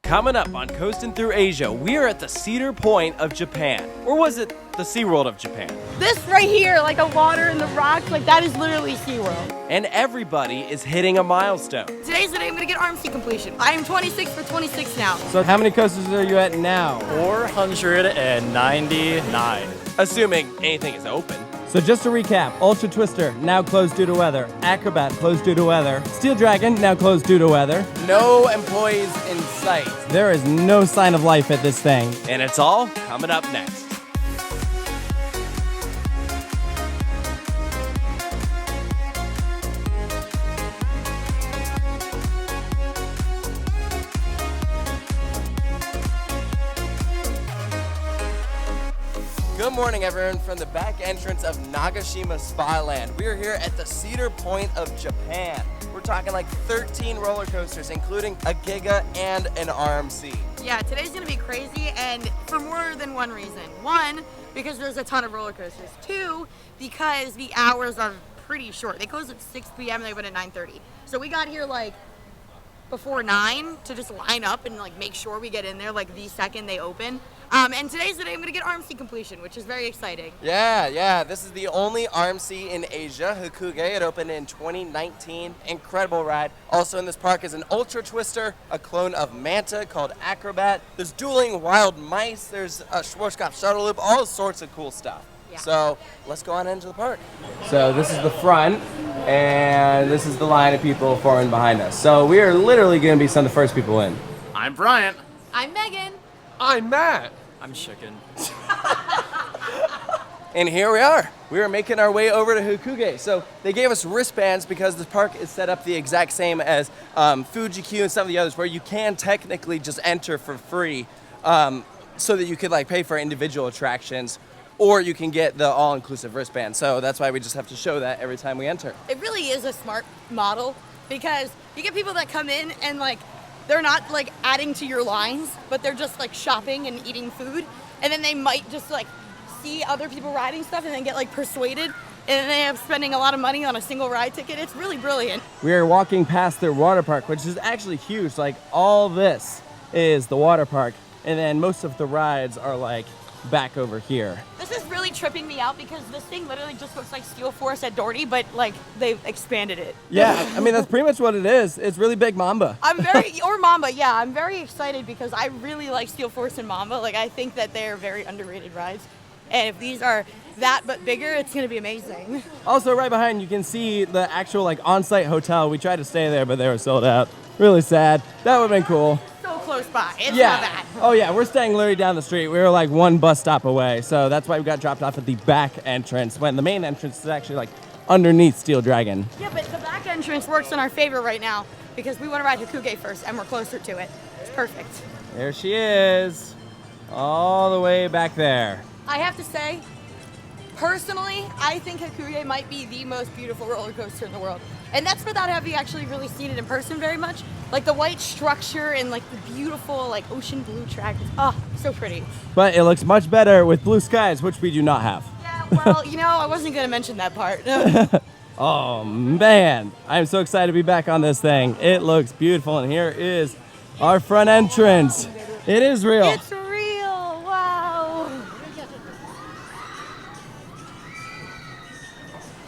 Coming up on Coastin' Through Asia, we are at the Cedar Point of Japan. Or was it the SeaWorld of Japan? This right here, like the water and the rocks, like that is literally SeaWorld. And everybody is hitting a milestone. Today's the day I'm gonna get RMC completion. I am 26 for 26 now. So how many coasters are you at now? 499. Assuming anything is open. So just to recap, Ultra Twister, now closed due to weather. Acrobat, closed due to weather. Steel Dragon, now closed due to weather. No employees in sight. There is no sign of life at this thing. And it's all coming up next. Good morning, everyone, from the back entrance of Nagashima Spa Land. We are here at the Cedar Point of Japan. We're talking like 13 roller coasters, including a Giga and an RMC. Yeah, today's gonna be crazy, and for more than one reason. One, because there's a ton of roller coasters. Two, because the hours are pretty short. They close at 6 p.m. and they open at 9:30. So we got here like before 9 to just line up and like make sure we get in there like the second they open. And today's the day I'm gonna get RMC completion, which is very exciting. Yeah, this is the only RMC in Asia, Hakugei. It opened in 2019. Incredible ride. Also in this park is an Ultra Twister, a clone of Manta called Acrobat. There's dueling wild mice, there's a Schwarzkopf shuttle loop, all sorts of cool stuff. Yeah. So let's go on into the park. So this is the front, and this is the line of people forming behind us. So we are literally going to be some of the first people in. I'm Bryant. I'm Megan. I'm Matt. I'm Chicken. And here we are. We are making our way over to Hakugei. So they gave us wristbands because the park is set up the exact same as Fuji-Q and some of the others, where you can technically just enter for free, so that you could like pay for individual attractions, or you can get the all-inclusive wristband. So that's why we just have to show that every time we enter. It really is a smart model because you get people that come in and like they're not like adding to your lines, but they're just like shopping and eating food, and then they might just like see other people riding stuff and then get like persuaded, and then they end up spending a lot of money on a single ride ticket. It's really brilliant. We are walking past their water park, which is actually huge. Like all this is the water park, and then most of the rides are like back over here. This is really tripping me out because this thing literally just looks like Steel Force at Doherty, but like they've expanded it. Yeah, I mean, that's pretty much what it is. It's really big Mamba. Or Mamba, yeah. I'm very excited because I really like Steel Force and Mamba. Like, I think that they're very underrated rides. And if these are that but bigger, it's gonna be amazing. Also, right behind you can see the actual like on-site hotel. We tried to stay there, but they were sold out. Really sad. That would've been cool. So close by. It's Yeah. not bad. Oh yeah, we're staying literally down the street. We were like one bus stop away, so that's why we got dropped off at the back entrance when the main entrance is actually like underneath Steel Dragon. Yeah, but the back entrance works in our favor right now because we want to ride Hakugei first and we're closer to it. It's perfect. There she is, all the way back there. I have to say, personally, I think Hakugei might be the most beautiful roller coaster in the world. And that's without having actually really seen it in person very much. Like the white structure and like the beautiful like ocean blue track. So pretty. But it looks much better with blue skies, which we do not have. Yeah, well, you know, I wasn't gonna mention that part. Oh man, I'm so excited to be back on this thing. It looks beautiful, and here is our front entrance. It is real. It's real, wow.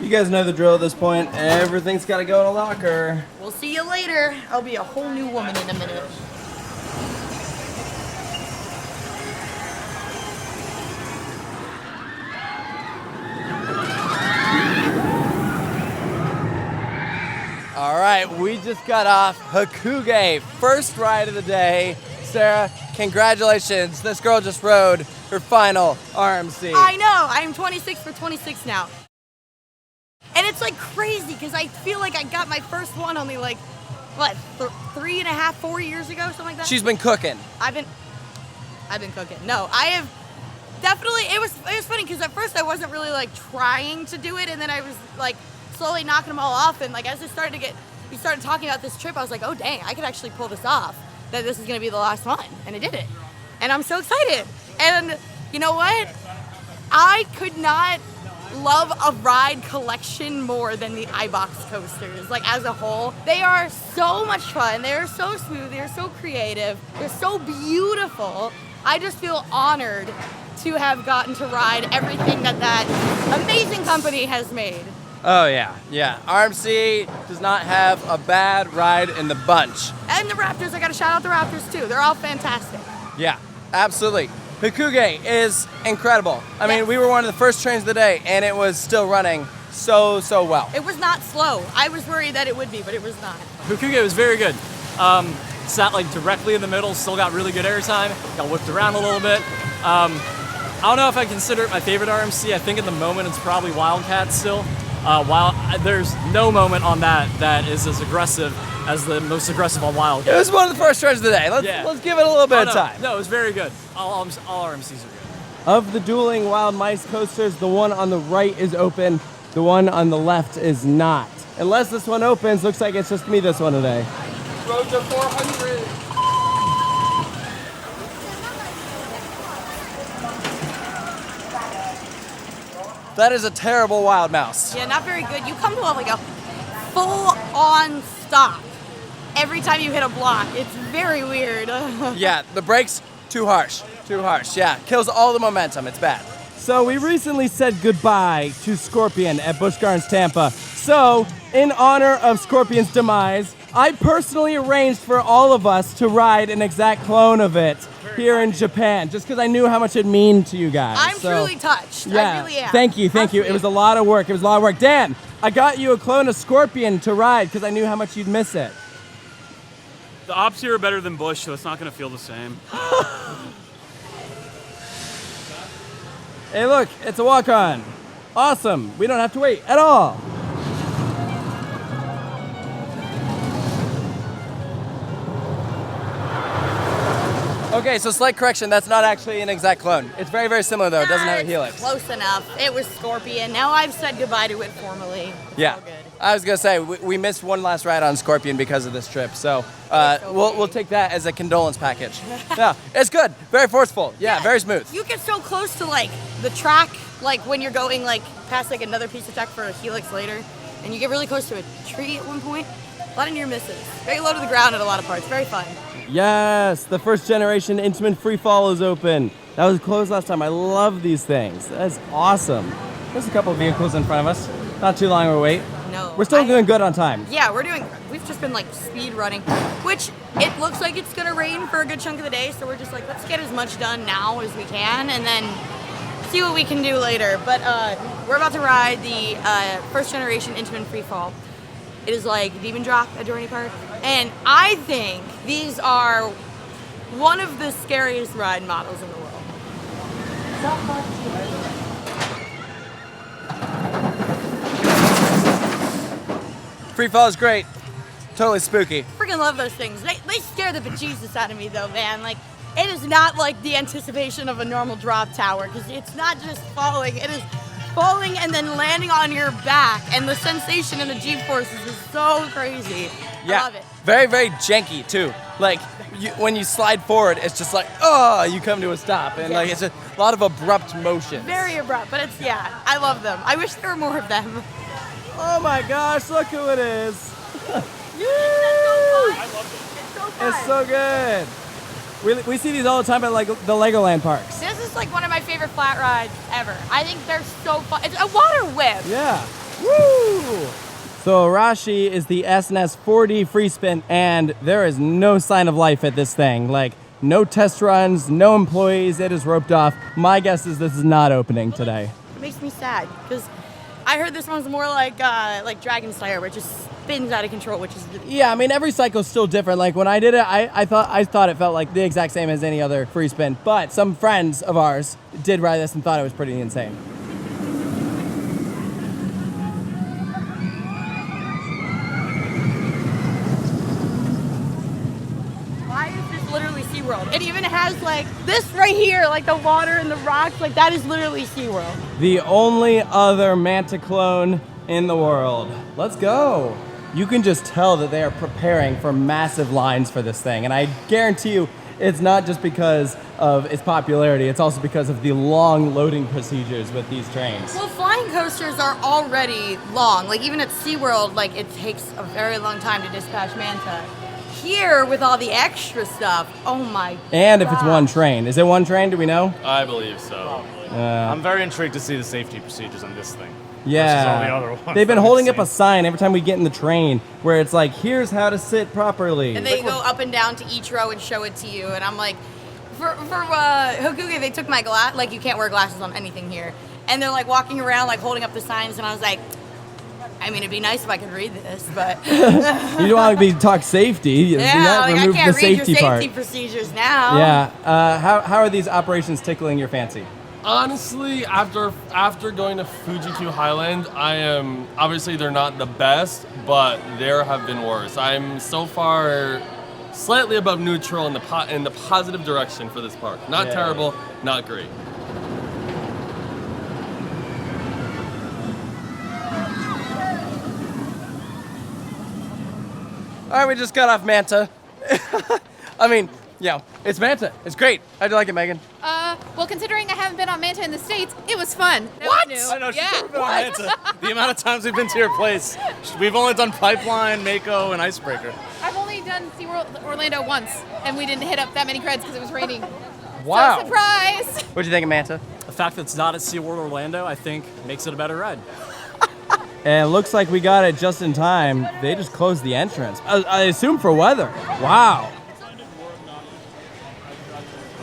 You guys know the drill at this point. Everything's got to go in a locker. We'll see you later. I'll be a whole new woman in a minute. All right, we just got off Hakugei, first ride of the day. Sarah, congratulations. This girl just rode her final RMC. I know, I'm 26 for 26 now. And it's like crazy because I feel like I got my first one only like, what, 3.5, 4 years ago, something like that? She's been cooking. I've been cooking. No, I have definitely, it was funny because at first I wasn't really like trying to do it, and then I was like slowly knocking them all off, and like as we started talking about this trip, I was like, oh dang, I could actually pull this off, that this is gonna be the last one, and I did it. And I'm so excited. And you know what? I could not love a ride collection more than the iBox coasters. Like as a whole, they are so much fun. They are so smooth. They are so creative. They're so beautiful. I just feel honored to have gotten to ride everything that amazing company has made. Oh yeah, yeah. RMC does not have a bad ride in the bunch. And the Raptors, I gotta shout out the Raptors too. They're all fantastic. Yeah, absolutely. Hakugei is incredible. I mean, we were one of the first trains of the day, and it was still running so well. It was not slow. I was worried that it would be, but it was not. Hakugei was very good. Sat like directly in the middle, still got really good airtime, got whipped around a little bit. I don't know if I consider it my favorite RMC. I think at the moment it's probably Wildcat still. While there's no moment on that is as aggressive as the most aggressive on Wildcat. It was one of the first trains of the day. Let's give it a little bit of time. No, it was very good. All RMCs are good. Of the dueling wild mice coasters, the one on the right is open, the one on the left is not. Unless this one opens, looks like it's just me this one today. Road to 400. That is a terrible wild mouse. Yeah, not very good. You come to like a full-on stop every time you hit a block. It's very weird. Yeah, the brakes, too harsh. Too harsh, yeah. Kills all the momentum. It's bad. So we recently said goodbye to Scorpion at Busch Gardens Tampa. So, in honor of Scorpion's demise, I personally arranged for all of us to ride an exact clone of it here in Japan, just because I knew how much it'd mean to you guys. I'm truly touched. Yeah, I really am. thank you. It was a lot of work. Dan, I got you a clone of Scorpion to ride because I knew how much you'd miss it. The ops here are better than Busch, so it's not going to feel the same. Hey, look, it's a walk-on. Awesome. We don't have to wait at all. Okay, so slight correction. That's not actually an exact clone. It's very, very similar, though. It doesn't have a helix. Close enough. It was Scorpion. Now I've said goodbye to it formally. Yeah. All good. I was going to say, we missed one last ride on Scorpion because of this trip, so we'll take that as a condolence package. Yeah, it's good. Very forceful. Yeah, very smooth. You get so close to like the track, like when you're going like past like another piece of track for a helix later, and you get really close to a tree at one point. A lot of near misses. Very low to the ground at a lot of parts. Very fun. Yes, the first generation Intamin Free Fall is open. That was closed last time. I love these things. That's awesome. There's a couple of vehicles in front of us. Not too long of a wait. No. We're still doing good on time. Yeah, we've just been like speed running, which it looks like it's gonna rain for a good chunk of the day, so we're just like, let's get as much done now as we can and then see what we can do later. But we're about to ride the first generation Intamin Free Fall. It is like Demon Drop at Dorney Park, and I think these are one of the scariest ride models in the world. Free fall is great. Totally spooky. Freaking love those things. They scare the bejesus out of me though, man. Like, it is not like the anticipation of a normal drop tower, because it's not just falling, it is falling and then landing on your back, and the sensation and the G-forces is so crazy. Yeah. I love it. Very, very janky too. Like when you slide forward, it's just like, oh, you come to a stop, and like it's a lot of abrupt motion. Very abrupt, but it's, yeah, I love them. I wish there were more of them. Oh my gosh, look who it is. I love it. It's so fun. It's so good. We see these all the time at like the Legoland parks. This is like one of my favorite flat rides ever. I think they're so fun. It's a water whip. Yeah. Woo! So Arashi is the S&S 4D free spin, and there is no sign of life at this thing. Like, no test runs, no employees, it is roped off. My guess is this is not opening today. It makes me sad, because I heard this one's more like Dragon Slayer, which just spins out of control, which is really Yeah, I mean, every cycle's still different. Like, when I did it, I thought it felt like the exact same as any other free spin. But some friends of ours did ride this and thought it was pretty insane. Why is this literally SeaWorld? It even has like this right here, like the water and the rocks, like that is literally SeaWorld. The only other Manta clone in the world. Let's go. You can just tell that they are preparing for massive lines for this thing, and I guarantee you it's not just because of its popularity, it's also because of the long loading procedures with these trains. Well, flying coasters are already long. Like even at SeaWorld, like it takes a very long time to dispatch Manta. Here, with all the extra stuff, oh my And if it's gosh. one train. Is it one train, do we know? I believe so. I'm very intrigued to see the safety procedures on this thing. Yeah. Versus all the other ones They've been that we've holding up seen. a sign every time we get in the train where it's like, here's how to sit properly. And they go up and down to each row and show it to you. And I'm like, for Hakugei, they took my glass. Like you can't wear glasses on anything here. And they're like walking around, like holding up the signs. And I was like, I mean, it'd be nice if I could read this, but You don't want to be talk safety. yeah, like I remove can't the read your safety part. safety procedures now. Yeah. How are these operations tickling your fancy? Honestly, after going to Fuji-Q Highland, I am obviously they're not the best, but there have been worse. I'm so far slightly above neutral in the positive direction for this park. Not Yeah. terrible, not great. All right, we just got off Manta. I mean, yeah, it's Manta. It's great. How'd you like it, Megan? Well, considering I haven't been on Manta in the States, it was fun. That What? was new. I know, she's Yeah. never been on Manta. The amount of times we've been to your place, we've only done Pipeline, Mako, and Icebreaker. I've only done SeaWorld Orlando once, and we didn't hit up that many creds because it was raining. Wow. So, surprise! What'd you think of Manta? The fact that it's not at SeaWorld Orlando, I think, makes it a better ride. And it looks like we got it just in time. They just closed the entrance. I assume for weather. Wow.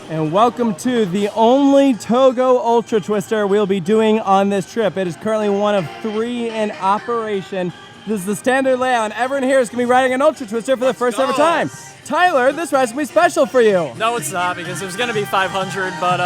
And welcome to the only Togo Ultra Twister we'll be doing on this trip. It is currently one of 3 in operation. This is the standard layout, and everyone here is going to be riding an Ultra Twister for the first ever time. Tyler, this ride's going to be special for you. No, it's not, because it was going to be 500, but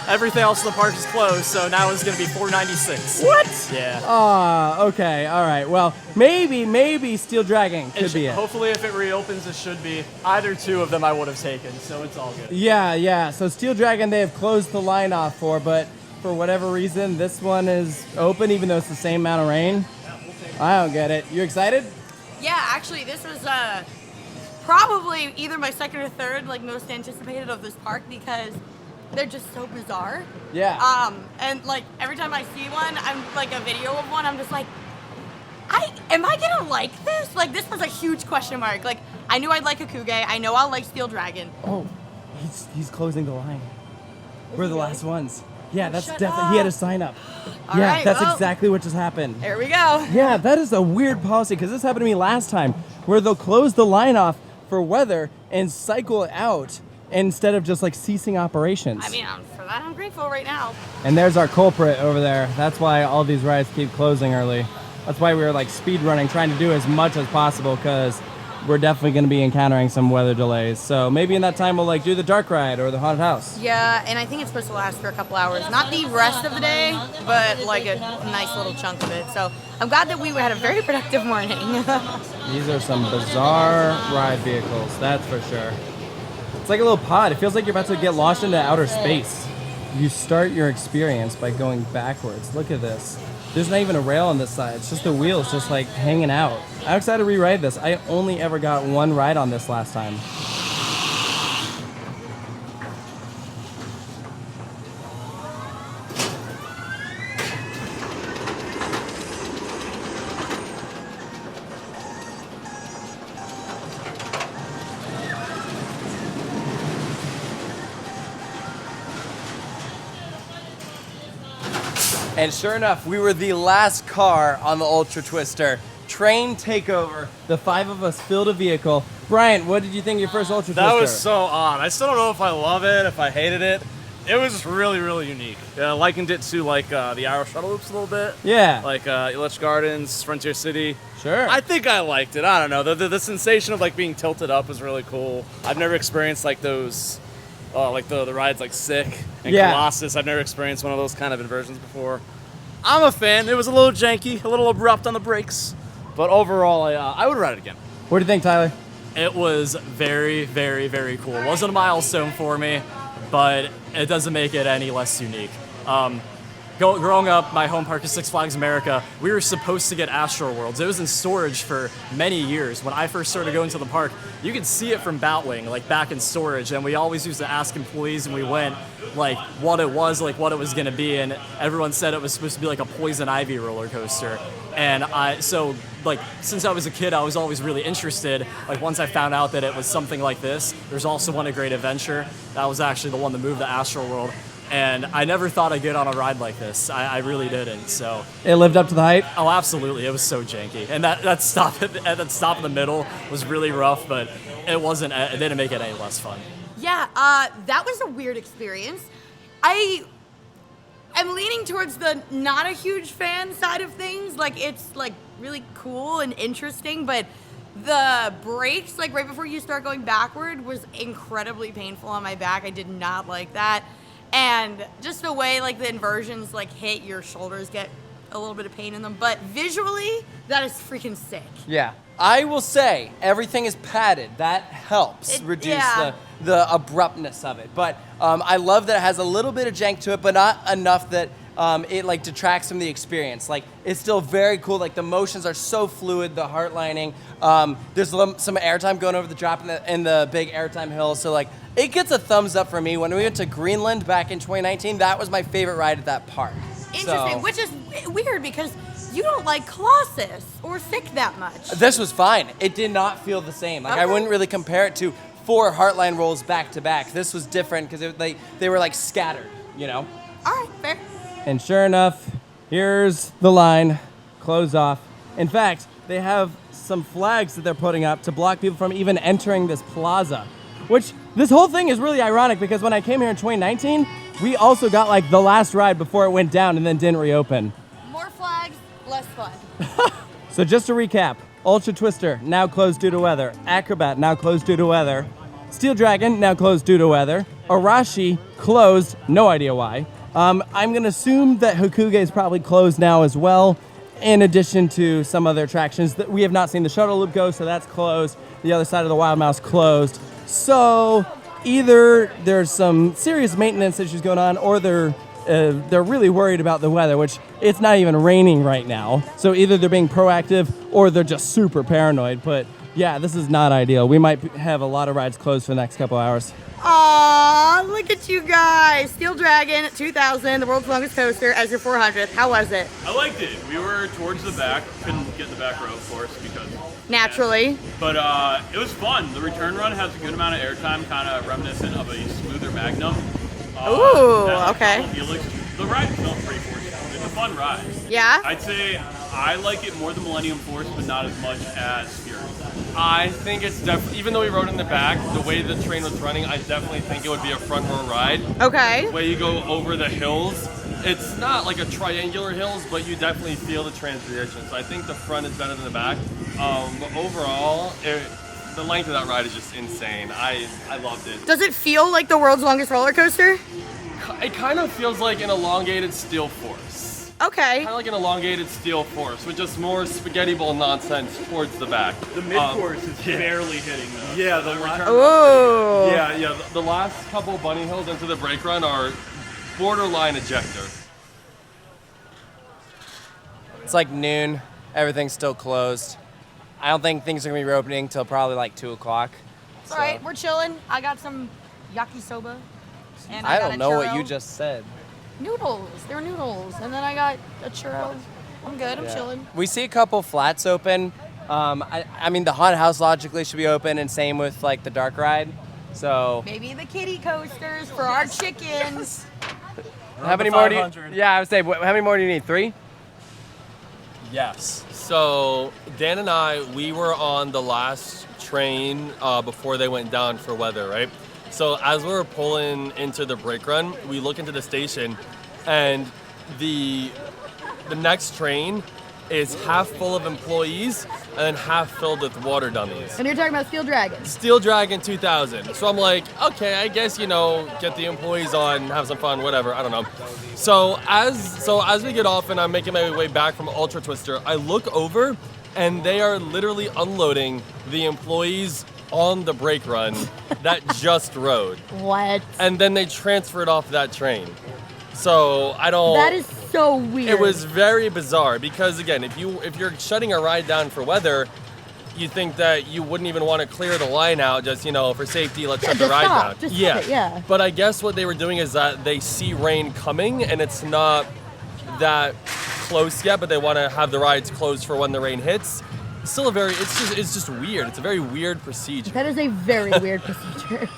everything else in the park is closed, so now it's going to be 496. What? Yeah. Okay, all right. Well, maybe Steel Dragon could be it. Hopefully, if it reopens, it should be. Either 2 of them I would have taken, so it's all good. Yeah. So Steel Dragon they have closed the line off for, but for whatever reason, this one is open even though it's the same amount of rain. I don't get it. You excited? Yeah, actually, this was probably either my second or third, like most anticipated of this park because they're just so bizarre. Yeah. And like every time I see one, I'm like a video of one, I'm just like, am I gonna like this? Like this was a huge question mark. Like I knew I'd like Hakugei. I know I'll like Steel Dragon. Oh, he's closing the line. We're the last ones. Yeah, that's Shut definitely. He had a up. sign up. All Yeah, right, that's well. exactly what just happened. There we go. Yeah, that is a weird policy because this happened to me last time where they'll close the line off for weather and cycle it out instead of just like ceasing operations. I mean, for that I'm grateful right now. And there's our culprit over there. That's why all these rides keep closing early. That's why we were like speed running, trying to do as much as possible because we're definitely going to be encountering some weather delays. So maybe in that time we'll like do the dark ride or the haunted house. Yeah, and I think it's supposed to last for a couple hours. Not the rest of the day, but like a nice little chunk of it. So I'm glad that we had a very productive morning. These are some bizarre ride vehicles, that's for sure. It's like a little pod. It feels like you're about to get launched into outer space. You start your experience by going backwards. Look at this. There's not even a rail on this side. It's just the wheels just like hanging out. I'm excited to rewrite this. I only ever got one ride on this last time. And sure enough, we were the last car on the Ultra Twister. Train takeover. The 5 of us filled a vehicle. Brian, what did you think of your first Ultra That Twister? was so odd. I still don't know if I love it, if I hated it. It was just really, really unique. Likened it to like the Arrow Shuttle Loops a little bit. Yeah. Like Elitch Gardens, Frontier City. Sure. I think I liked it. I don't know. The sensation of like being tilted up was really cool. I've never experienced like those, like the rides like Sick and Yeah. Colossus. I've never experienced one of those kind of inversions before. I'm a fan. It was a little janky, a little abrupt on the brakes, but overall, I would ride it again. What do you think, Tyler? It was very, very, very cool. It wasn't a milestone for me, but it doesn't make it any less unique. growing up, my home park is Six Flags America. We were supposed to get Astro Worlds. It was in storage for many years. When I first started going to the park, you could see it from Batwing, like back in storage. And we always used to ask employees when we went, like what it was going to be. And everyone said it was supposed to be like a Poison Ivy roller coaster. And since I was a kid, I was always really interested. Like once I found out that it was something like this, there's also one at Great Adventure. That was actually the one that moved to Astro World. And I never thought I'd get on a ride like this. I really didn't. So It lived up to the hype? oh, absolutely, it was so janky. And that stop in the middle was really rough, but it didn't make it any less fun. Yeah, that was a weird experience. I am leaning towards the not a huge fan side of things. Like, it's like really cool and interesting, but the brakes, like right before you start going backward, was incredibly painful on my back. I did not like that. And just the way like the inversions like hit your shoulders, get a little bit of pain in them. But visually, that is freaking sick. Yeah. I will say everything is padded. That helps reduce the abruptness of it. But I love that it has a little bit of jank to it, but not enough that it like detracts from the experience. Like it's still very cool. Like the motions are so fluid. The heart lining. There's some airtime going over the drop in the big airtime hills. So like it gets a thumbs up for me. When we went to Greenland back in 2019, that was my favorite ride at that park. Interesting, which is weird because you don't like Colossus or Sick that much. This was fine. It did not feel the same. Like I wouldn't really compare it to 4 Heartline rolls back to back. This was different because they were like scattered, you know? All right, fair. And sure enough, here's the line, closed off. In fact, they have some flags that they're putting up to block people from even entering this plaza, which this whole thing is really ironic because when I came here in 2019, we also got like the last ride before it went down and then didn't reopen. More flags, less fun. So just to recap, Ultra Twister, now closed due to weather. Acrobat, now closed due to weather. Steel Dragon, now closed due to weather. Arashi, closed, no idea why. I'm gonna assume that Hakugei is probably closed now as well, in addition to some other attractions. That we have not seen the shuttle loop go, so that's closed. The other side of the Wild Mouse closed. So either there's some serious maintenance issues going on, or they're really worried about the weather, which it's not even raining right now. So either they're being proactive or they're just super paranoid. But yeah, this is not ideal. We might have a lot of rides closed for the next couple hours. Aw, look at you guys. Steel Dragon 2000, the world's longest coaster, as your 400th. How was it? I liked it. We were towards the back. Couldn't get in the back row, of course, because... Naturally. Yeah. But it was fun. The return run has a good amount of airtime, kind of reminiscent of a smoother Magnum. Ooh, okay. The ride felt pretty forceful. It's a fun ride. Yeah? I'd say I like it more than Millennium Force, but not as much as Fury. I think it's definitely, even though we rode in the back, the way the train was running, I definitely think it would be a front row ride. Okay. The way you go over the hills, it's not like a triangular hills, but you definitely feel the transition. So I think the front is better than the back. But overall, the length of that ride is just insane. I loved it. Does it feel like the world's longest roller coaster? It kind of feels like an elongated Steel Force. Okay. Kind of like an elongated Steel Force, with just more spaghetti bowl nonsense towards the back. The mid-course is barely hitting though. Yeah, the return. Ooh. Yeah. The last couple bunny hills into the brake run are borderline ejector. It's like noon. Everything's still closed. I don't think things are gonna be reopening till probably like 2 o'clock. It's all right, we're chilling. I got some yakisoba. And I got don't a know what churro. you just said. Noodles. They were noodles. And then I got a churro. I'm good. I'm chilling. We see a couple flats open. I mean, the haunted house logically should be open, and same with like the dark ride. So Maybe the kiddie coasters for our chickens. how many more do you? Yeah, I would say. How many more do you need? 3? Yes. So Dan and I, we were on the last train before they went down for weather, right? So as we were pulling into the brake run, we look into the station, and the next train is half full of employees and then half filled with water dummies. And you're talking about Steel Dragons. Steel Dragon 2000. So I'm like, okay, I guess, get the employees on, have some fun, whatever, I don't know. So as we get off and I'm making my way back from Ultra Twister, I look over and they are literally unloading the employees on the brake run that just rode. What? And then they transferred off that train. So I don't... That is so weird. It was very bizarre because again, if you're shutting a ride down for weather, you think that you wouldn't even want to clear the line out, just for safety. Let's shut the ride down. Just stop it, yeah. But I guess what they were doing is that they see rain coming, and it's not that close yet, but they want to have the rides closed for when the rain hits. Still it's just weird. It's a very weird procedure. That is a very weird procedure.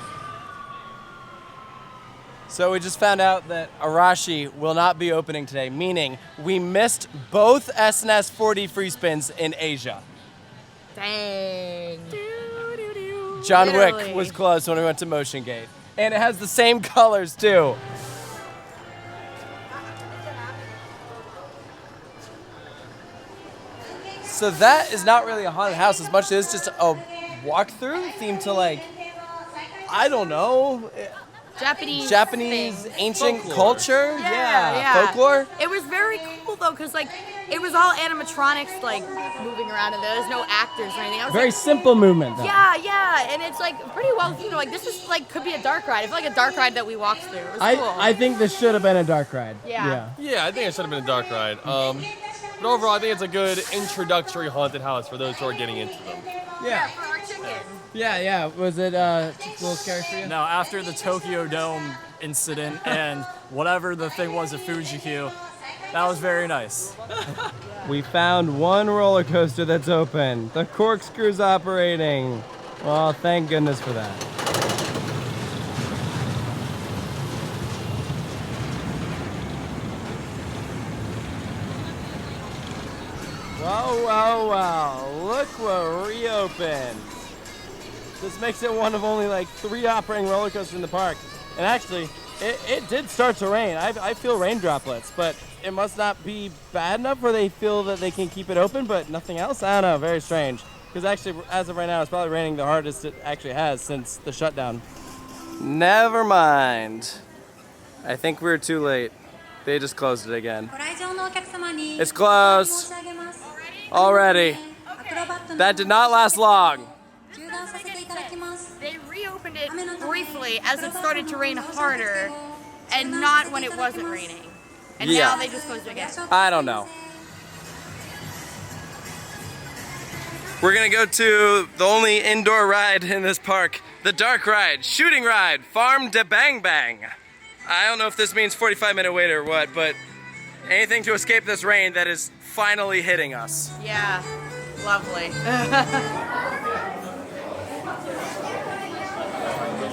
So we just found out that Arashi will not be opening today, meaning we missed both SNS 4D free spins in Asia. Dang. John Literally. Wick was close when we went to Motion Gate. And it has the same colors too. So that is not really a haunted house as much as just a walkthrough themed to I don't know, Japanese things. ancient Folklore. culture. Yeah. Folklore. It was very cool though, because it was all animatronics moving around, and there was no actors or anything. I was Very simple movement, though. Yeah, and it's pretty well, this is could be a dark ride. I feel like a dark ride that we walked through. It was cool. I think this should have been a dark ride. Yeah. Yeah, I think it should have been a dark ride. But overall, I think it's a good introductory haunted house for those who are getting into them. Yeah. For our chicken. Yeah. Was it just a little scary for you? No, after the Tokyo Dome incident and whatever the thing was at Fuji-Q, that was very nice. We found one roller coaster that's open. The corkscrew's operating. Well, thank goodness for that. Wow. Look what reopened. This makes it one of only 3 operating roller coasters in the park. And actually, it did start to rain. I feel rain droplets, but it must not be bad enough where they feel that they can keep it open, but nothing else? I don't know, very strange. Because actually, as of right now, it's probably raining the hardest it actually has since the shutdown. Never mind. I think we're too late. They just closed it again. It's closed. Already. That did not last long. They reopened it briefly as it started to rain harder, and not when it wasn't raining. And Yeah. now they just closed it again. I don't know. We're gonna go to the only indoor ride in this park, the dark ride, shooting ride, Farm de Bang Bang. I don't know if this means 45-minute wait or what, but anything to escape this rain that is finally hitting us. Yeah, lovely.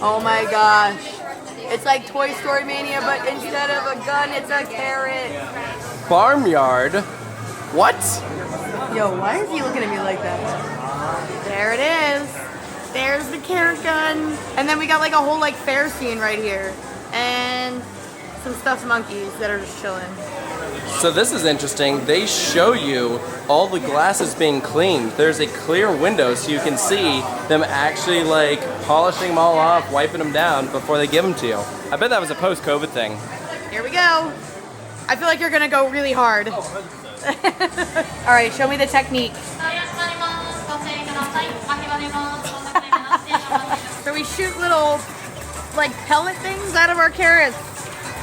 Oh my gosh. It's like Toy Story Mania, but instead of a gun, it's a carrot. Farmyard? What? Yo, why is he looking at me like that? There it is. There's the carrot gun. And then we got a whole fair scene right here. And some stuffed monkeys that are just chilling. So this is interesting. They show you all the glasses being cleaned. There's a clear window so you can see them actually polishing them all off, wiping them down before they give them to you. I bet that was a post-COVID thing. Here we go. I feel like you're gonna go really hard. All right, show me the technique. So we shoot little pellet things out of our carrots.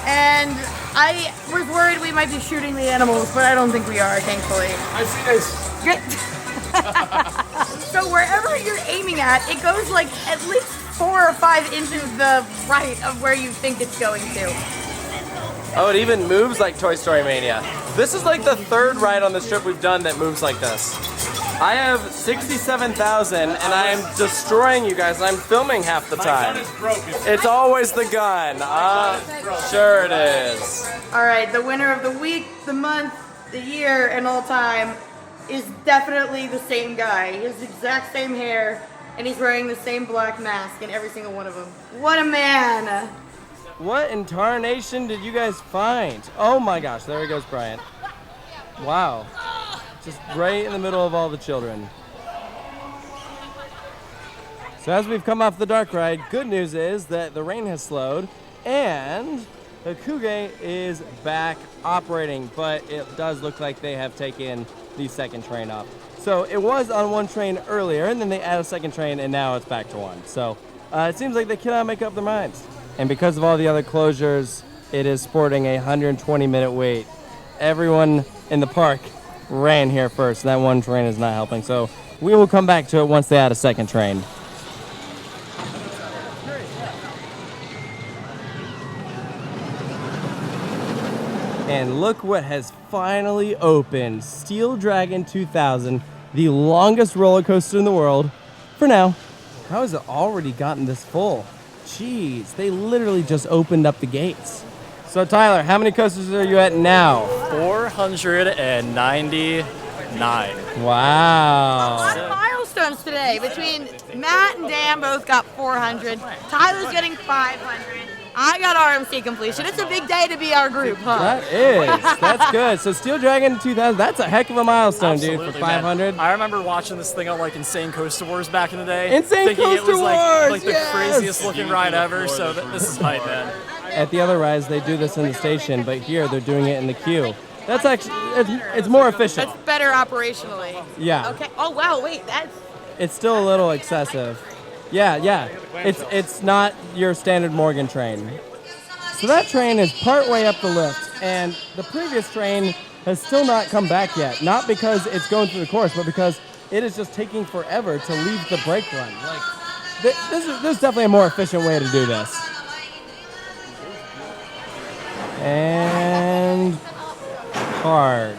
And I was worried we might be shooting the animals, but I don't think we are, thankfully. I see this. So wherever you're aiming at, it goes at least 4 or 5 inches the right of where you think it's going to. Oh, it even moves like Toy Story Mania. This is the 3rd ride on this trip we've done that moves like this. I have 67,000 and I am destroying you guys. I'm filming half the time. It's always the gun. Sure it is. All right, the winner of the week, the month, the year, and all time is definitely the same guy. He has the exact same hair, and he's wearing the same black mask in every single one of them. What a man! What in tarnation did you guys find? Oh my gosh, there he goes, Bryant. Wow. Just right in the middle of all the children. So as we've come off the dark ride, good news is that the rain has slowed and Hakugei is back operating, but it does look like they have taken the second train off. So it was on one train earlier, and then they added a second train, and now it's back to one. So it seems like they cannot make up their minds. And because of all the other closures, it is sporting a 120-minute wait everyone in the park ran here first. That one train is not helping. So we will come back to it once they add a second train. And look what has finally opened. Steel Dragon 2000, the longest roller coaster in the world. For now. How has it already gotten this full? Jeez, they literally just opened up the gates. So Tyler, how many coasters are you at now? 499. A Wow. lot of milestones today. Between Matt and Dan both got 400. Tyler's getting 500. I got RMC completion. It's a big day to be our group, huh? That is. That's good. So Steel Dragon 2000, that's a heck of a milestone, dude, for Absolutely, 500. man. I remember watching this thing on like Insane Coaster Wars back in the day. Insane thinking it Coaster was Wars, like the yes! craziest looking ride ever. So this is hype, man. At the other rides, they do this in the station, but here they're doing it in the queue. That's actually, it's more efficient. That's better operationally. Yeah. Okay. Oh, wow. Wait, that's... It's still a little excessive. Yeah. It's not your standard Morgan train. So that train is partway up the lift, and the previous train has still not come back yet. Not because it's going through the course, but because it is just taking forever to leave the brake run. Like, there's definitely a more efficient way to do this. And park.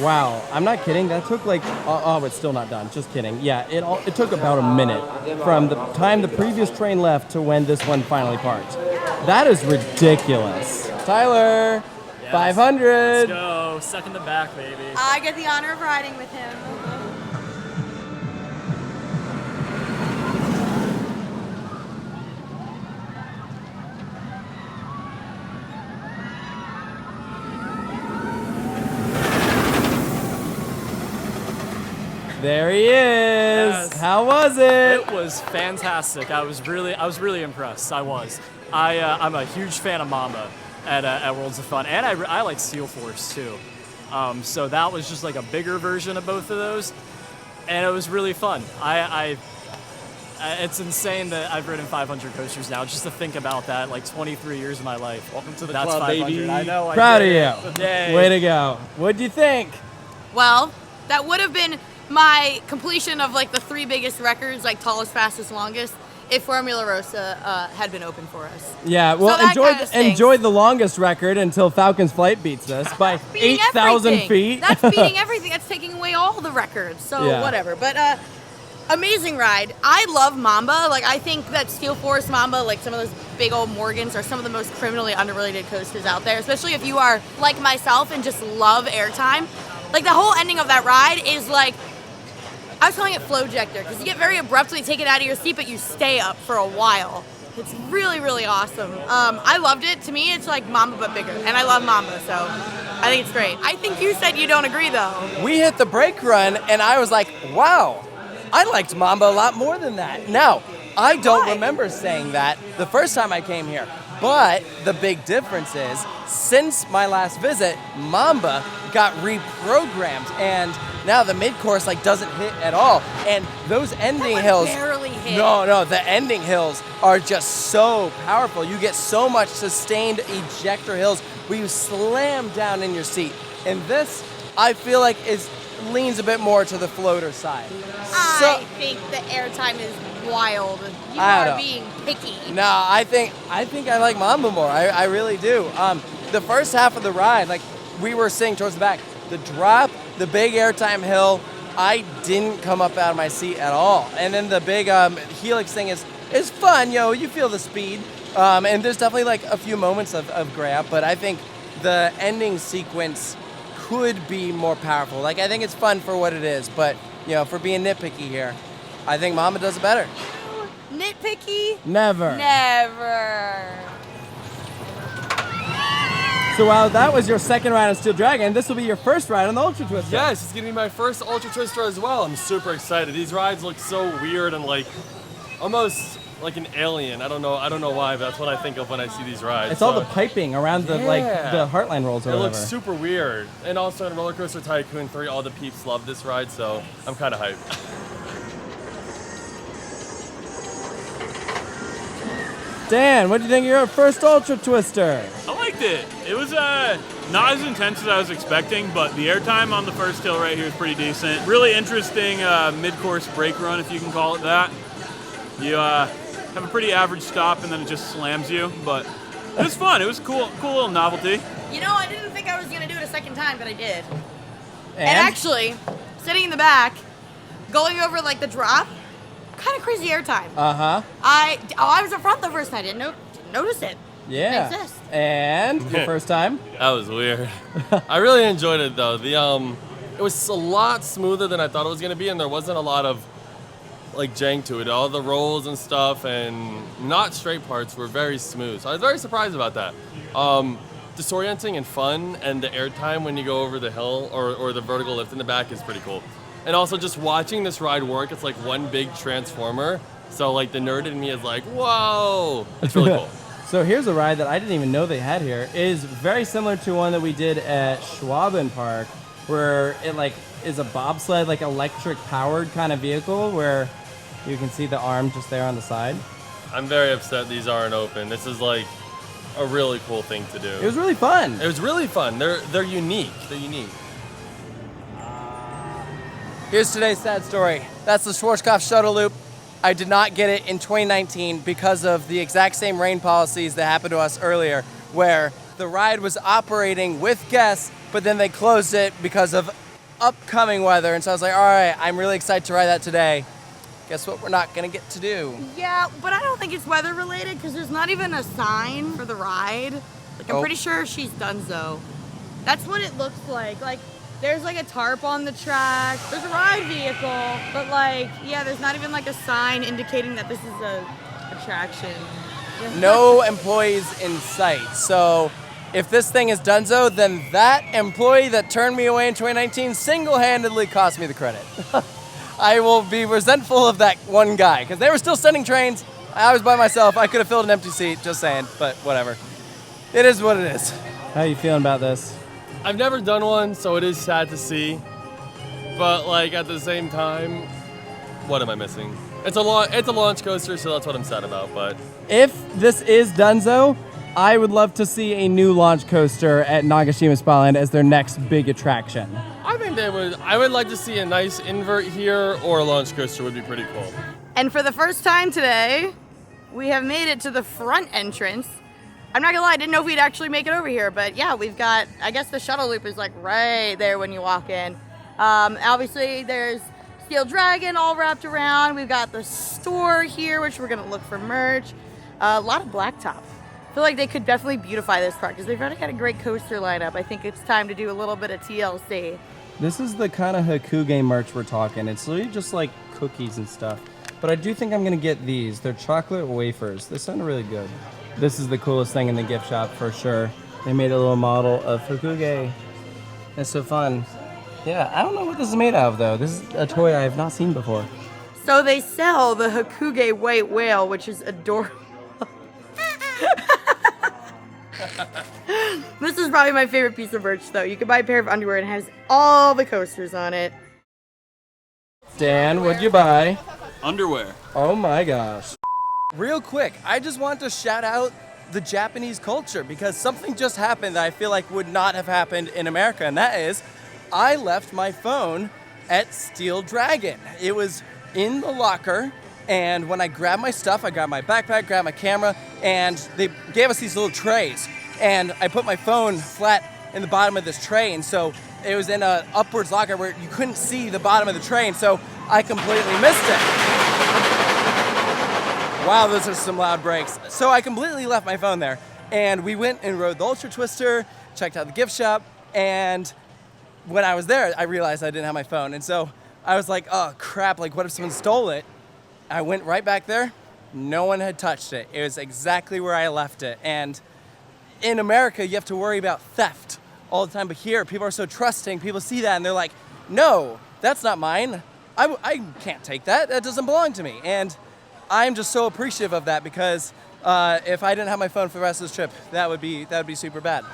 Wow, I'm not kidding. That took like, oh, it's still not done. Just kidding. Yeah, it took about a minute from the time the previous train left to when this one finally parked. That is ridiculous. Tyler, Yes. 500. Let's go. Second to back, baby. I get the honor of riding with him. There he is. Yes. How was it? It was fantastic. I was really impressed. I'm a huge fan of Mamba at Worlds of Fun, and I like Steel Force too. So that was just like a bigger version of both of those, and it was really fun. It's insane that I've ridden 500 coasters now. Just to think about that, like 23 years of my life. Welcome to the club, 500. baby. I know. Proud of did you. it. Yay. Way to go. What'd you think? Well, that would have been my completion of like the 3 biggest records, like tallest, fastest, longest, if Formula Rosa had been open for us. Yeah, well, So that kinda stinks. enjoy the longest record until Falcon's Flight beats us by Beating 8,000 everything. feet. That's beating everything. That's taking away all the records. So Yeah. whatever. But amazing ride. I love Mamba. Like I think that Steel Force Mamba, like some of those big old Morgans, are some of the most criminally underrated coasters out there. Especially if you are like myself and just love airtime. Like the whole ending of that ride is like, I was calling it flowjector because you get very abruptly taken out of your seat, but you stay up for a while. It's really, really awesome. I loved it. To me, it's like Mamba but bigger, and I love Mamba, so I think it's great. I think you said you don't agree, though. We hit the brake run, and I was like, wow, I liked Mamba a lot more than that. Now, I don't Why? remember saying that the first time I came here, but the big difference is, since my last visit, Mamba got reprogrammed, and now the mid-course like doesn't hit at all. And those ending hills, barely hit. No, the ending hills are just so powerful. You get so much sustained ejector hills where you slam down in your seat. And this, I feel like, leans a bit more to the floater side. I think the airtime is wild. You I don't are know. being picky. No, I think I like Mamba more. I really do. The first half of the ride, like we were sitting towards the back, the drop, the big airtime hill, I didn't come up out of my seat at all. And then the big helix thing is fun, you feel the speed. And there's definitely like a few moments of grab, but I think the ending sequence could be more powerful. Like I think it's fun for what it is, but for being nitpicky here, I think Mamba does it better. Nitpicky? Never. Never. So while that was your second ride on Steel Dragon, this will be your first ride on the Ultra Twister. Yes, it's gonna be my first Ultra Twister as well. I'm super excited. These rides look so weird and like almost like an alien. I don't know why, but that's what I think of when I see these rides. It's all the piping around the the Heartline rolls or It whatever. looks super weird. And also in Roller Coaster Tycoon 3, all the peeps love this ride, so I'm kind of hyped. Dan, what do you think of your first Ultra Twister? I liked it. It was not as intense as I was expecting, but the airtime on the first hill right here is pretty decent. Really interesting mid-course brake run, if you can call it that. You have a pretty average stop, and then it just slams you, but it was fun. It was cool little novelty. You know, I didn't think I was gonna do it a second time, but I did. And actually, sitting in the back, going over like the drop, kind of crazy airtime. I was up front the first time. I didn't notice it. Yeah. Didn't exist. And the first time? That was weird. I really enjoyed it though. It was a lot smoother than I thought it was gonna be, and there wasn't a lot of like jank to it. All the rolls and stuff and not straight parts were very smooth. So I was very surprised about that. Disorienting and fun, and the airtime when you go over the hill or the vertical lift in the back is pretty cool. And also just watching this ride work, it's like one big transformer. So like the nerd in me is like, whoa, it's really cool. So here's a ride that I didn't even know they had here. It is very similar to one that we did at Schwaben Park, where it like is a bobsled, like electric powered kind of vehicle where you can see the arm just there on the side. I'm very upset these aren't open. This is like a really cool thing to do. It was really fun. It was really fun. They're unique. They're unique. Here's today's sad story. That's the Schwarzkopf shuttle loop. I did not get it in 2019 because of the exact same rain policies that happened to us earlier, where the ride was operating with guests, but then they closed it because of upcoming weather. And so I was like, all right, I'm really excited to ride that today. Guess what we're not gonna get to do? Yeah, but I don't think it's weather related because there's not even a sign for the ride. Like I'm pretty sure she's donezo. That's what it looks like. Like there's like a tarp on the track. There's a ride vehicle, but like yeah, there's not even like a sign indicating that this is a attraction. No employees in sight. So if this thing is donezo, then that employee that turned me away in 2019 single-handedly cost me the credit. I will be resentful of that one guy because they were still sending trains. I was by myself. I could have filled an empty seat, just saying, but whatever. It is what it is. How are you feeling about this? I've never done one, so it is sad to see. But like at the same time, what am I missing? It's a launch coaster, so that's what I'm sad about. But If this is donezo, I would love to see a new launch coaster at Nagashima Spa Land as their next big attraction. I think I would like to see a nice invert here, or a launch coaster would be pretty cool. And for the first time today, we have made it to the front entrance. I'm not gonna lie, I didn't know if we'd actually make it over here, but yeah, we've got, I guess the shuttle loop is like right there when you walk in. Obviously there's Steel Dragon all wrapped around. We've got the store here, which we're gonna look for merch. A lot of blacktop. I feel like they could definitely beautify this park because they've already got a great coaster lineup. I think it's time to do a little bit of TLC. This is the kind of Hakugei merch we're talking. It's literally just like cookies and stuff. But I do think I'm gonna get these. They're chocolate wafers. They sound really good. This is the coolest thing in the gift shop for sure. They made a little model of Hakugei. It's so fun. Yeah, I don't know what this is made out of though. This is a toy I have not seen before. So they sell the Hakugei white whale, which is adorable. This is probably my favorite piece of merch though. You can buy a pair of underwear and it has all the coasters on it. Dan, what'd you buy? Underwear. Oh my gosh. Real quick, I just want to shout out the Japanese culture because something just happened that I feel like would not have happened in America, and that is I left my phone at Steel Dragon. It was in the locker, and when I grabbed my stuff, I grabbed my backpack, grabbed my camera, and they gave us these little trays. And I put my phone flat in the bottom of this tray, and so it was in an upwards locker where you couldn't see the bottom of the tray, and so I completely missed it. Wow, those are some loud breaks. So I completely left my phone there, and we went and rode the Ultra Twister, checked out the gift shop, and when I was there, I realized I didn't have my phone, and so I was like, oh crap, like what if someone stole it? I went right back there, no one had touched it. It was exactly where I left it, and in America, you have to worry about theft all the time, but here, people are so trusting, people see that, and they're like, no, that's not mine. I can't take that, that doesn't belong to me, and I'm just so appreciative of that because if I didn't have my phone for the rest of this trip, that would be super bad.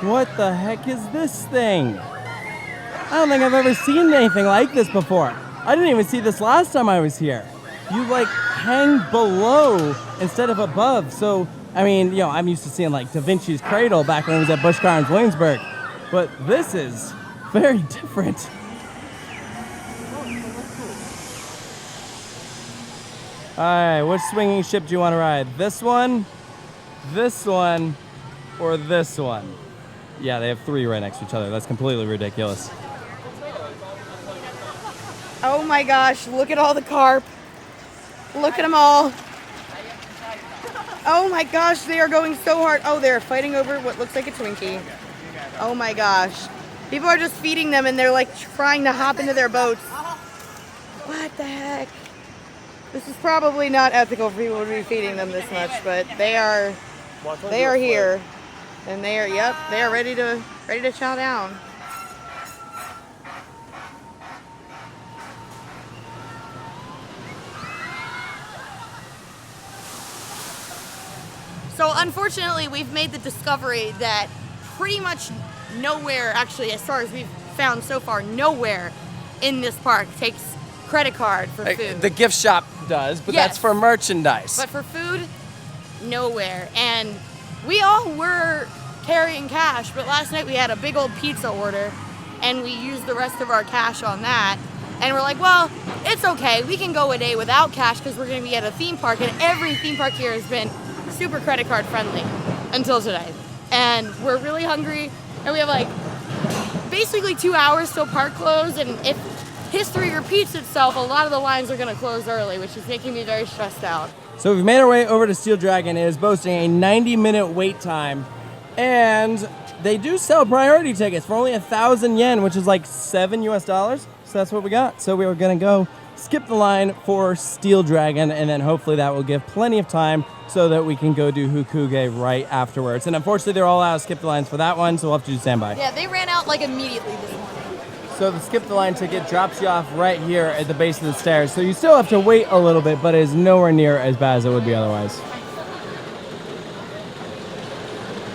What the heck is this thing? I don't think I've ever seen anything like this before. I didn't even see this last time I was here. You like hang below instead of above. So I mean, you know, I'm used to seeing like Da Vinci's Cradle back when I was at Busch Gardens Williamsburg, but this is very different. All right, which swinging ship do you want to ride? This one, or this one? Yeah, they have 3 right next to each other. That's completely ridiculous. Oh my gosh, look at all the carp. Look at them all. Oh my gosh, they are going so hard. Oh, they're fighting over what looks like a Twinkie. Oh my gosh. People are just feeding them and they're like trying to hop into their boats. What the heck? This is probably not ethical for people to be feeding them this much, but they are here. And they are ready to chow down. So unfortunately, we've made the discovery that pretty much nowhere, actually, as far as we've found so far, nowhere in this park takes credit card for food. The gift shop does, but Yes. that's for merchandise. But for food, nowhere. And we all were carrying cash, but last night we had a big old pizza order and we used the rest of our cash on that. And we're like, well, it's okay. We can go a day without cash because we're going to be at a theme park, and every theme park here has been super credit card friendly until today. And we're really hungry, and we have like basically 2 hours till park close, and if history repeats itself, a lot of the lines are going to close early, which is making me very stressed out. So we've made our way over to Steel Dragon. It is boasting a 90-minute wait time, and they do sell priority tickets for only 1,000 yen, which is like $7 US. So that's what we got. So we were gonna go skip the line for Steel Dragon, and then hopefully that will give plenty of time so that we can go do Hakugei right afterwards. And unfortunately, they're all out of skip the lines for that one, so we'll have to do standby. Yeah, they ran out like immediately this morning. So the skip the line ticket drops you off right here at the base of the stairs. So you still have to wait a little bit, but it is nowhere near as bad as it would be otherwise.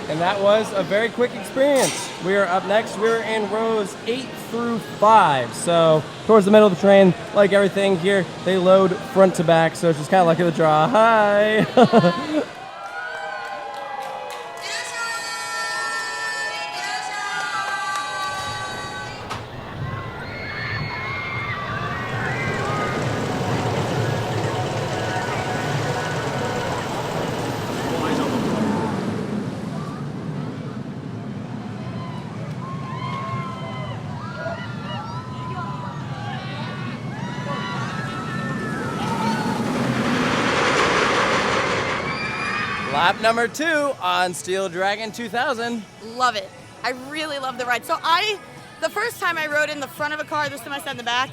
And that was a very quick experience. We are up next. We're in rows 8 through 5. So towards the middle of the train, like everything here, they load front to back. So it's just kind of luck of the draw. Hi. Lap number 2 on Steel Dragon 2000. Love it. I really love the ride. So the first time I rode in the front of a car, this time I sat in the back.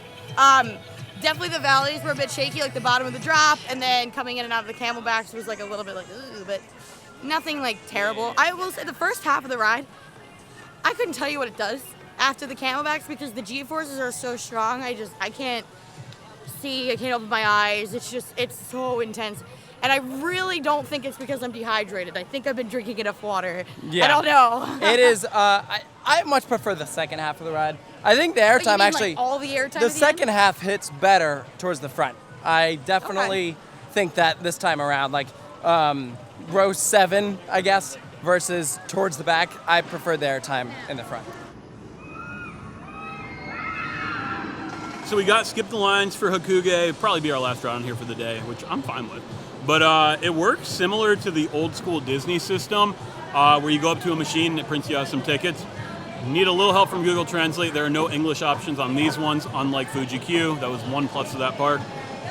Definitely the valleys were a bit shaky, like the bottom of the drop, and then coming in and out of the camelbacks was like a little bit like, ooh, but nothing like terrible. I will say the first half of the ride, I couldn't tell you what it does after the camelbacks because the G-forces are so strong. I can't see, I can't open my eyes. It's so intense. And I really don't think it's because I'm dehydrated. I think I've been drinking enough water. Yeah. I don't know. It is, I much prefer the second half of the ride. I think the But you airtime mean, actually, like, all the airtime the at the second end? half hits better towards the front. I definitely think that this time around, like row 7, I guess, versus towards the back, I prefer the airtime in the front. So we got skip the lines for Hakugei, probably be our last ride on here for the day, which I'm fine with. But it works similar to the old school Disney system, where you go up to a machine and it prints you out some tickets. You need a little help from Google Translate. There are no English options on these ones, unlike Fuji Q. That was one plus of that park.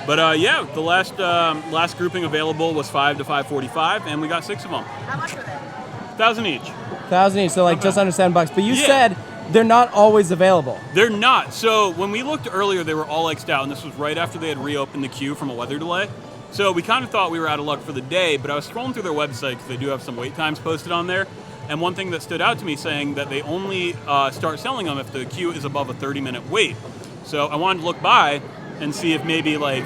But yeah, the last grouping available was 5 to 5:45, and we got 6 of them. How much were they? 1,000 each. 1,000 each, so like just under $7. But you Yeah. said they're not always available. They're not. So when we looked earlier, they were all X'd out, and this was right after they had reopened the queue from a weather delay. So we kind of thought we were out of luck for the day, but I was scrolling through their website because they do have some wait times posted on there. And one thing that stood out to me saying that they only start selling them if the queue is above a 30-minute wait. So I wanted to look by and see if maybe like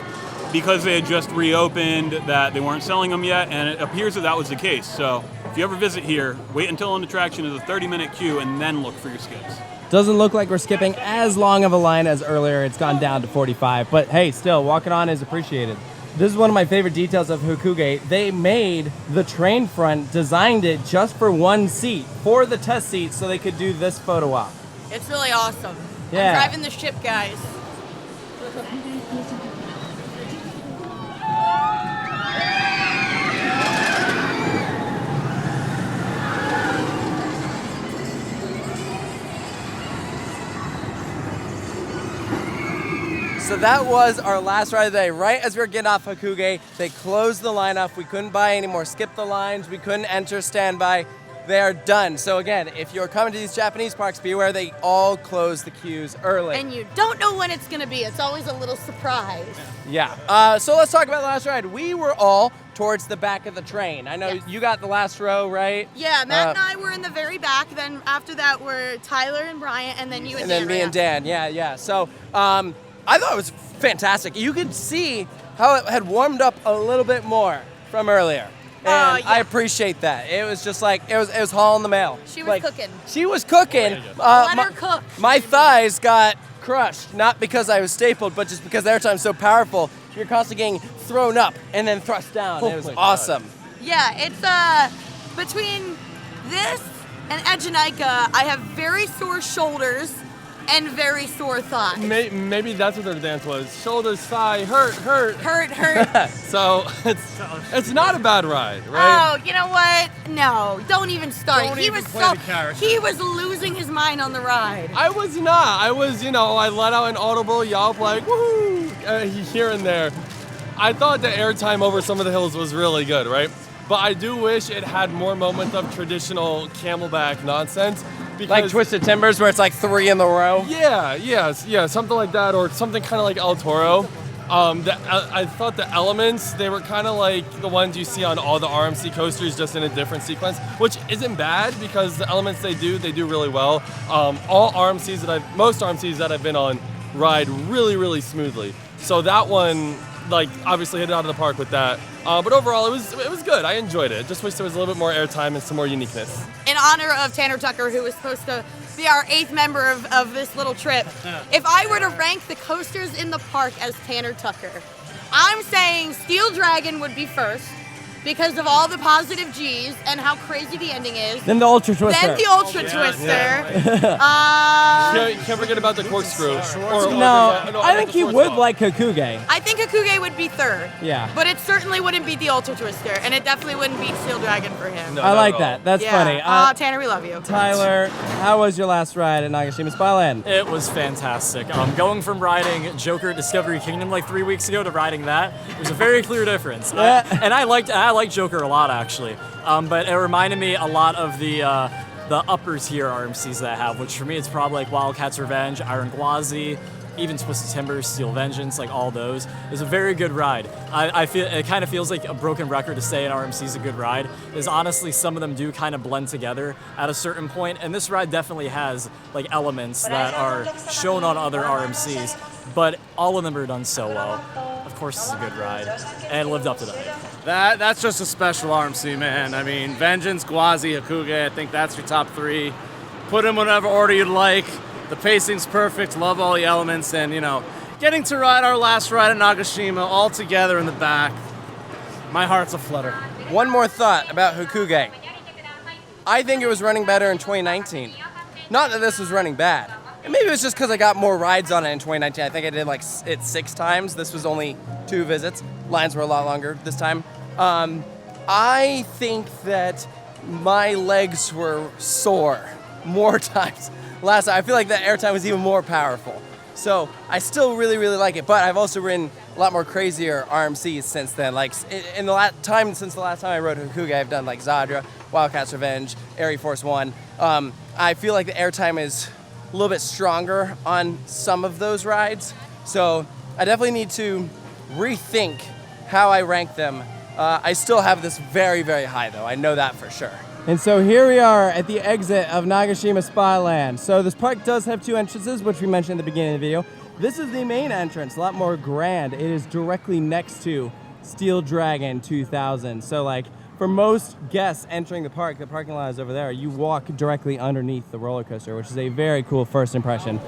because they had just reopened that they weren't selling them yet, and it appears that that was the case. So if you ever visit here, wait until an attraction is a 30-minute queue and then look for your skips. Doesn't look like we're skipping as long of a line as earlier. It's gone down to 45. But hey, still, walking on is appreciated. This is one of my favorite details of Hakugei. They made the train front, designed it just for one seat, for the test seat, so they could do this photo op. It's really awesome. Yeah. I'm driving the ship, guys. So that was our last ride of the day. Right as we were getting off Hakugei, they closed the line off. We couldn't buy any more, skip the lines. We couldn't enter standby. They are done. So again, if you're coming to these Japanese parks, be aware they all close the queues early. And you don't know when it's going to be. It's always a little surprise. Yeah. So let's talk about the last ride. We were all towards the back of the train. I know you got the last row, right? Yeah, Matt and I were in the very back. Then after that were Tyler and Bryant, and then you and Dan. And then me and Dan. Yeah. So I thought it was fantastic. You could see how it had warmed up a little bit more from earlier. And I appreciate that. It was just like, it was hauling the mail. She was cooking. She was cooking. Let her cook. My thighs got crushed, not because I was stapled, but just because the airtime's so powerful. You're constantly getting thrown up and then thrust down. It was awesome. Yeah, it's between this and Ejinika, I have very sore shoulders and very sore thighs. Maybe that's what their dance was. Shoulders, thigh, hurt. So it's not a bad ride, right? Oh, you know what? No, don't even start. He was losing his mind on the ride. I was not. I was, I let out an audible yelp like, woohoo, here and there. I thought the airtime over some of the hills was really good, right? But I do wish it had more moments of traditional camelback nonsense. Like Twisted Timbers, where it's like 3 in the row? Yeah, something like that, or something kind of like El Toro. I thought the elements, they were kind of like the ones you see on all the RMC coasters, just in a different sequence, which isn't bad because the elements they do really well. Most RMCs that I've been on ride really, really smoothly. So that one, obviously hit it out of the park with that. But overall, it was good. I enjoyed it. Just wish there was a little bit more airtime and some more uniqueness. In honor of Tanner Tucker, who was supposed to be our 8th member of this little trip, if I were to rank the coasters in the park as Tanner Tucker, I'm saying Steel Dragon would be first because of all the positive G's and how crazy the ending is. Then the Ultra Twister. Can't forget about the corkscrew. I think he would like Hakugei. I think Hakugei would be third. Yeah. But it certainly wouldn't beat the Ultra Twister, and it definitely wouldn't beat Steel Dragon for him. I like that. That's funny. Tanner, we love you. Tyler, how was your last ride at Nagashima Spa Land? It was fantastic. Going from riding Joker at Discovery Kingdom like 3 weeks ago to riding that, there's a very clear difference. And I like Joker a lot, actually. But it reminded me a lot of the upper tier RMCs that I have, which for me it's probably like Wildcat's Revenge, Iron Gwazi, even Twisted Timbers, Steel Vengeance, like all those. It was a very good ride. I feel it kind of feels like a broken record to say an RMC is a good ride. Is honestly some of them do kind of blend together at a certain point, and this ride definitely has like elements that are shown on other RMCs, but all of them are done so well. Of course, it's a good ride, and it lived up to the hype. That's just a special RMC, man. I mean, Vengeance, Gwazi, Hakugei, I think that's your top 3. Put them in whatever order you'd like. The pacing's perfect, love all the elements, and getting to ride our last ride at Nagashima all together in the back, my heart's aflutter. One more thought about Hakugei. I think it was running better in 2019. Not that this was running bad. And maybe it was just because I got more rides on it in 2019. I think I did it 6 times. This was only 2 visits. Lines were a lot longer this time. I think that my legs were sore more times last time. I feel like the airtime was even more powerful. So I still really, really like it. But I've also ridden a lot more crazier RMCs since then. Like in the last time I rode Hakugei, I've done like Zadra, Wildcat's Revenge, Air Force One. I feel like the airtime is a little bit stronger on some of those rides. So I definitely need to rethink how I rank them. I still have this very, very high though. I know that for sure. And so here we are at the exit of Nagashima Spa Land. So this park does have 2 entrances, which we mentioned at the beginning of the video. This is the main entrance, a lot more grand. It is directly next to Steel Dragon 2000. So for most guests entering the parking lot is over there. You walk directly underneath the roller coaster, which is a very cool first impression.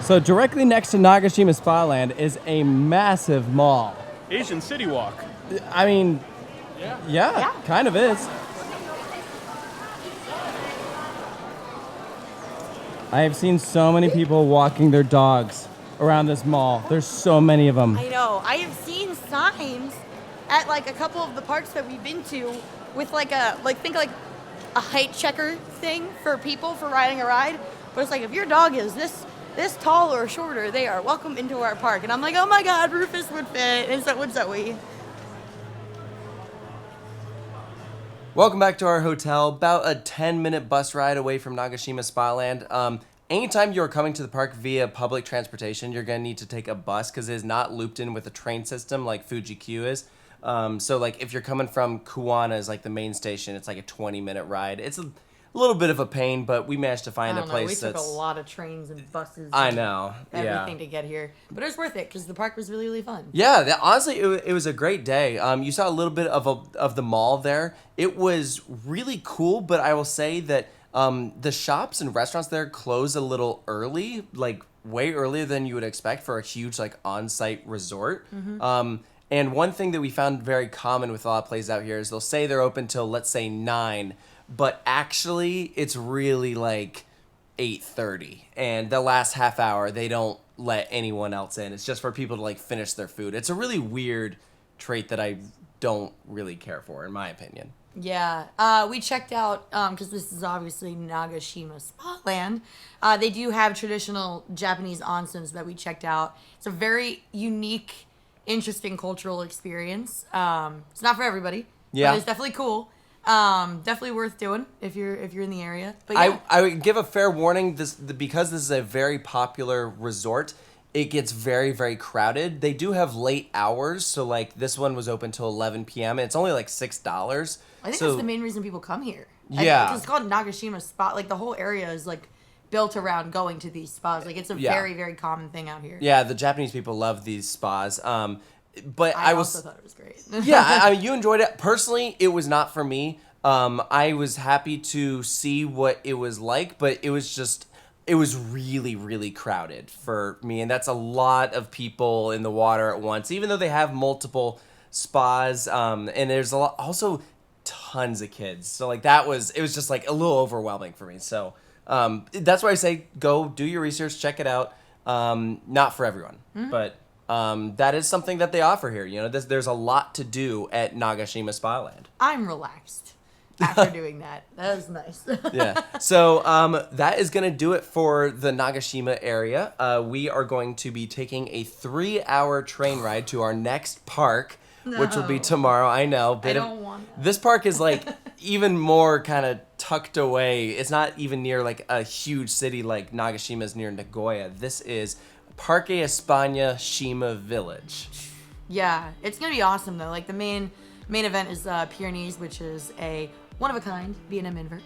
So directly next to Nagashima Spa Land is a massive mall. Asian City Walk. I mean, yeah, kind of is. I have seen so many people walking their dogs around this mall. There's so many of them. I know. I have seen signs at like a couple of the parks that we've been to with like a height checker thing for people for riding a ride. But it's like, if your dog is this tall or shorter, they are welcome into our park. And I'm like, oh my God, Rufus would fit, and so would Zoe. Welcome back to our hotel, about a 10-minute bus ride away from Nagashima Spa Land. Anytime you're coming to the park via public transportation, you're going to need to take a bus because it is not looped in with a train system like Fuji-Q is. So like if you're coming from Kuwana is like the main station, it's like a 20-minute ride. It's a little bit of a pain, but we managed to find a place We that's... took a lot of trains and buses. I and know, everything to get here. But it was worth it because the park was really, really fun. Yeah, honestly, it was a great day. You saw a little bit of the mall there. It was really cool, but I will say that the shops and restaurants there close a little early, like way earlier than you would expect for a huge like on-site resort. And one thing that we found very common with a lot of places out here is they'll say they're open till, let's say, 9, but actually it's really like 8:30, and the last half hour they don't let anyone else in. It's just for people to like finish their food. It's a really weird trait that I don't really care for, in my opinion. Yeah, we checked out, because this is obviously Nagashima Spa Land. They do have traditional Japanese onsens that we checked out. It's a very unique, interesting cultural experience. It's not for everybody. Yeah. But it's definitely cool. Definitely worth doing if you're in the area. But yeah. I would give a fair warning, because this is a very popular resort, it gets very, very crowded. They do have late hours, so like this one was open till 11 p.m. and it's only like $6. I think that's the main reason people come here. Yeah. It's called Nagashima Spa. Like the whole area is like built around going to these spas. Like it's a very, very common thing out here. Yeah, the Japanese people love these spas. But I also thought it was great. Yeah, I mean, you enjoyed it. Personally, it was not for me. I was happy to see what it was like, but it was really, really crowded for me. And that's a lot of people in the water at once, even though they have multiple spas. And there's also tons of kids. So like it was just like a little overwhelming for me. So that's why I say go do your research, check it out. Not for everyone, but that is something that they offer here. You know, there's a lot to do at Nagashima Spa Land. I'm relaxed after doing that. That was nice. Yeah. So that is going to do it for the Nagashima area. We are going to be taking a 3-hour train ride to our next park, which will be tomorrow. I know. I don't want that. This park is like even more kind of tucked away. It's not even near like a huge city like Nagashima is near Nagoya. This is Parque España Shima Village. Yeah, it's gonna be awesome though. Like the main event is Pyrenees, which is a one-of-a-kind B&M invert.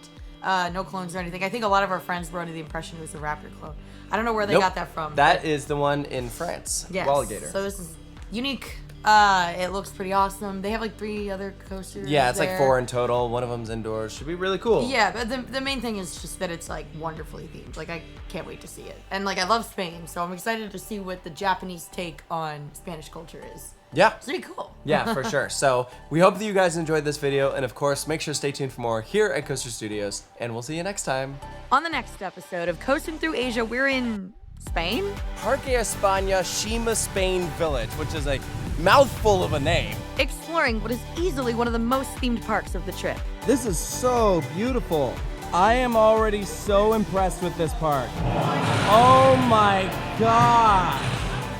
No clones or anything. I think a lot of our friends were under the impression it was a raptor clone. I don't know where they got that from. That is the one in France. Yes. Walligator. So this is unique. It looks pretty awesome. They have like 3 other coasters. Yeah, it's there. like 4 in total. One of them's indoors. Should be really cool. Yeah, but the main thing is just that it's like wonderfully themed. Like I can't wait to see it. And like I love Spain, so I'm excited to see what the Japanese take on Spanish culture is. Yeah. It's gonna be cool. Yeah, for sure. So we hope that you guys enjoyed this video, and of course, make sure to stay tuned for more here at Coaster Studios, and we'll see you next time. On the next episode of Coasting Through Asia, we're in Spain? Parque España Shima Spain Village, which is a mouthful of a name. Exploring what is easily one of the most themed parks of the trip. This is so beautiful. I am already so impressed with this park. Oh my God.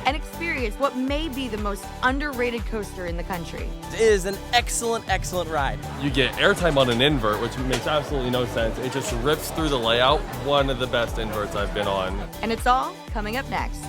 And experience what may be the most underrated coaster in the country. It is an excellent, excellent ride. You get airtime on an invert, which makes absolutely no sense. It just rips through the layout. One of the best inverts I've been on. And it's all coming up next.